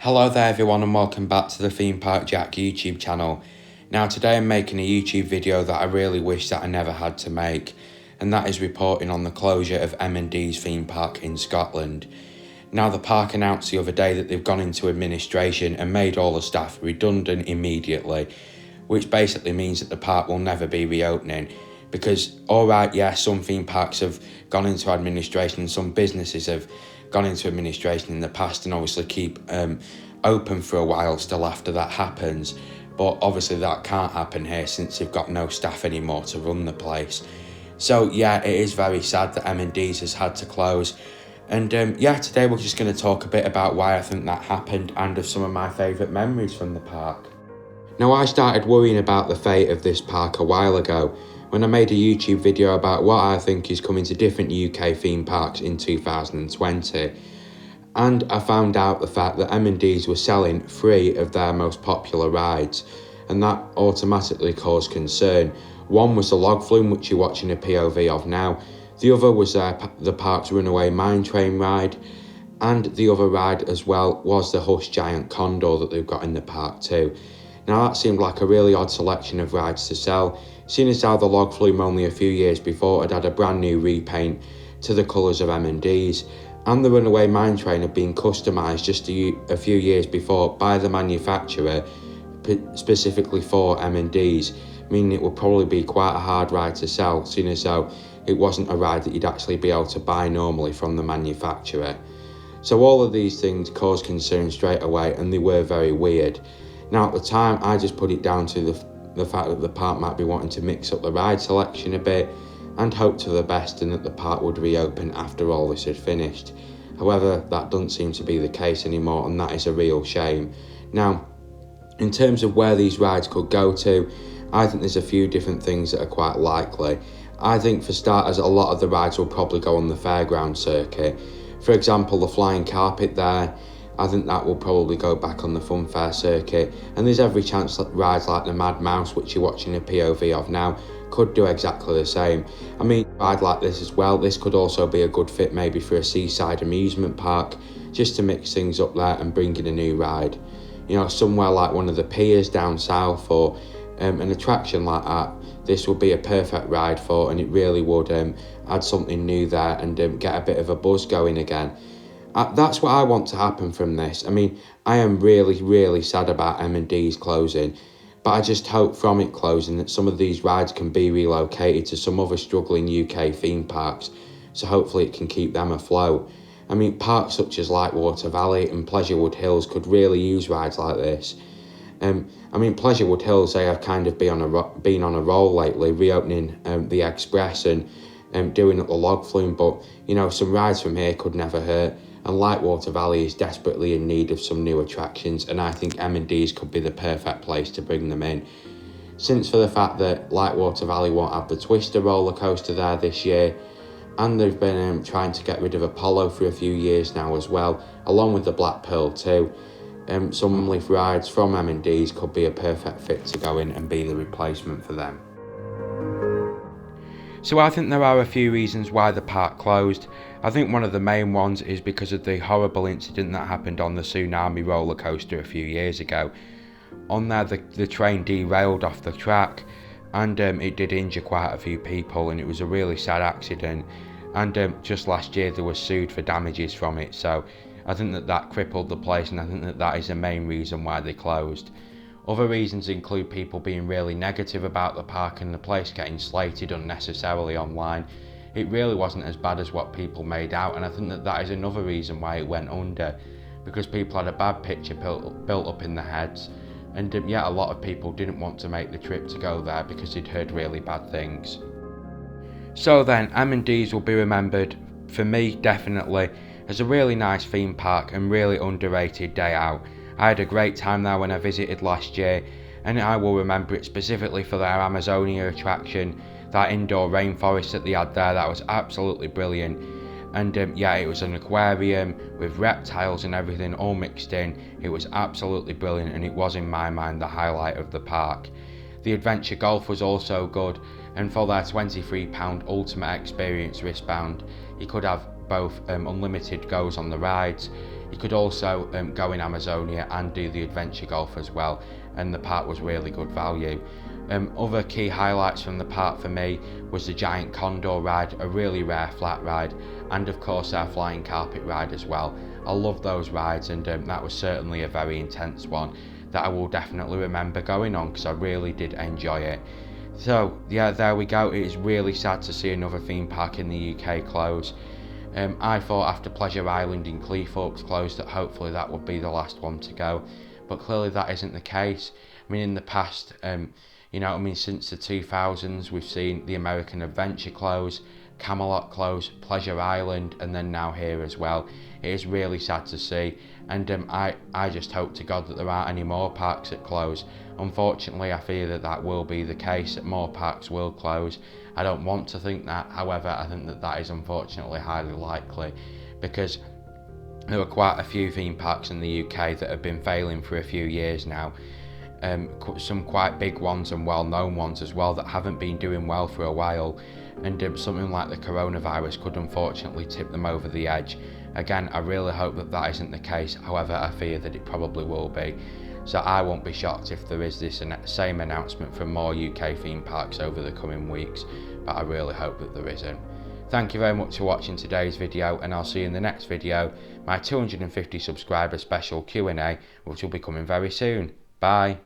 Hello there everyone and welcome back to the Theme Park Jack YouTube channel. Now today I'm making a YouTube video that I really wish that I never had to make, and that is reporting on the closure of M&D's theme park in Scotland. Now the park announced the other day that they've gone into administration and made all the staff redundant immediately, which basically means that the park will never be reopening. Because alright, yeah, some theme parks have gone into administration and some businesses have gone into administration in the past and obviously keep open for a while still after that happens, but obviously that can't happen here since they've got no staff anymore to run the place. So yeah, it is very sad that M&D's has had to close, and yeah, today we're just going to talk a bit about why I think that happened and of some of my favourite memories from the park. Now I started worrying about the fate of this park a while ago when I made a YouTube video about what I think is coming to different UK theme parks in 2020. And I found out the fact that M&D's were selling 3 of their most popular rides, and that automatically caused concern. One was the log flume, which you're watching a POV of now. The other was the park's runaway mine train ride, and the other ride as well was the Hush Giant Condor that they've got in the park too. Now that seemed like a really odd selection of rides to sell, seeing as how the log flume only a few years before had a brand new repaint to the colours of M&D's, and the runaway mine train had been customised just a few years before by the manufacturer specifically for M&D's, meaning it would probably be quite a hard ride to sell, seeing as how it wasn't a ride that you'd actually be able to buy normally from the manufacturer. So all of these things caused concern straight away, and they were very weird. Now at the time I just put it down to the fact that the park might be wanting to mix up the ride selection a bit and hope to the best and that the park would reopen after all this had finished. However, that doesn't seem to be the case anymore, and that is a real shame. Now, in terms of where these rides could go to, I think there's a few different things that are quite likely. I think for starters, a lot of the rides will probably go on the fairground circuit. For example, the flying carpet there, I think that will probably go back on the funfair circuit, and there's every chance that rides like the Mad Mouse, which you're watching a POV of now, could do exactly the same. I mean, a ride like this as well, this could also be a good fit maybe for a seaside amusement park, just to mix things up there and bring in a new ride. You know, somewhere like one of the piers down south or an attraction like that, this would be a perfect ride for, and it really would add something new there and get a bit of a buzz going again. That's what I want to happen from this. I mean, I am really sad about M&D's closing, but I just hope from it closing that some of these rides can be relocated to some other struggling UK theme parks, so hopefully it can keep them afloat. I mean, parks such as Lightwater Valley and Pleasurewood Hills could really use rides like this. I mean, Pleasurewood Hills, they have kind of been on a roll lately, reopening the Express and doing up the log flume, but you know, some rides from here could never hurt. And Lightwater Valley is desperately in need of some new attractions, and I think M&D's could be the perfect place to bring them in. Since for the fact that Lightwater Valley won't have the Twister roller coaster there this year, and they've been trying to get rid of Apollo for a few years now as well, along with the Black Pearl too. Some leaf rides from M&D's could be a perfect fit to go in and be the replacement for them. So I think there are a few reasons why the park closed. I think one of the main ones is because of the horrible incident that happened on the Tsunami roller coaster a few years ago. On there, the train derailed off the track, and it did injure quite a few people, and it was a really sad accident. And just last year they were sued for damages from it, so I think that crippled the place, and I think that is the main reason why they closed. Other reasons include people being really negative about the park and the place getting slated unnecessarily online. It really wasn't as bad as what people made out, and I think that is another reason why it went under, because people had a bad picture built up in their heads, and yet a lot of people didn't want to make the trip to go there because they'd heard really bad things. So then, M&D's will be remembered, for me definitely, as a really nice theme park and really underrated day out. I had a great time there when I visited last year, and I will remember it specifically for their Amazonia attraction, that indoor rainforest that they had there. That was absolutely brilliant. And yeah, it was an aquarium with reptiles and everything all mixed in. It was absolutely brilliant, and it was in my mind the highlight of the park. The adventure golf was also good, and for their £23 ultimate experience wristband, you could have both unlimited goes on the rides. You could also go in Amazonia and do the adventure golf as well, and the park was really good value. Other key highlights from the park for me was the giant condor ride, a really rare flat ride, and of course our flying carpet ride as well. I love those rides, and that was certainly a very intense one that I will definitely remember going on because I really did enjoy it. So yeah, there we go. It is really sad to see another theme park in the UK close. I thought after Pleasure Island in Cleethorpes closed that hopefully that would be the last one to go, but clearly that isn't the case. I mean, in the past, since the 2000s, we've seen the American Adventure close, Camelot close, Pleasure Island, and then now here as well. It is really sad to see, and I just hope to God that there aren't any more parks that close. Unfortunately, I fear that that will be the case, that more parks will close. I don't want to think that, however, I think that that is unfortunately highly likely, because there are quite a few theme parks in the UK that have been failing for a few years now. Some quite big ones and well-known ones as well that haven't been doing well for a while, and something like the coronavirus could unfortunately tip them over the edge. Again, I really hope that that isn't the case, however I fear that it probably will be. So I won't be shocked if there is this same announcement from more UK theme parks over the coming weeks, but I really hope that there isn't. Thank you very much for watching today's video, and I'll see you in the next video, my 250 subscriber special Q&A, which will be coming very soon. Bye.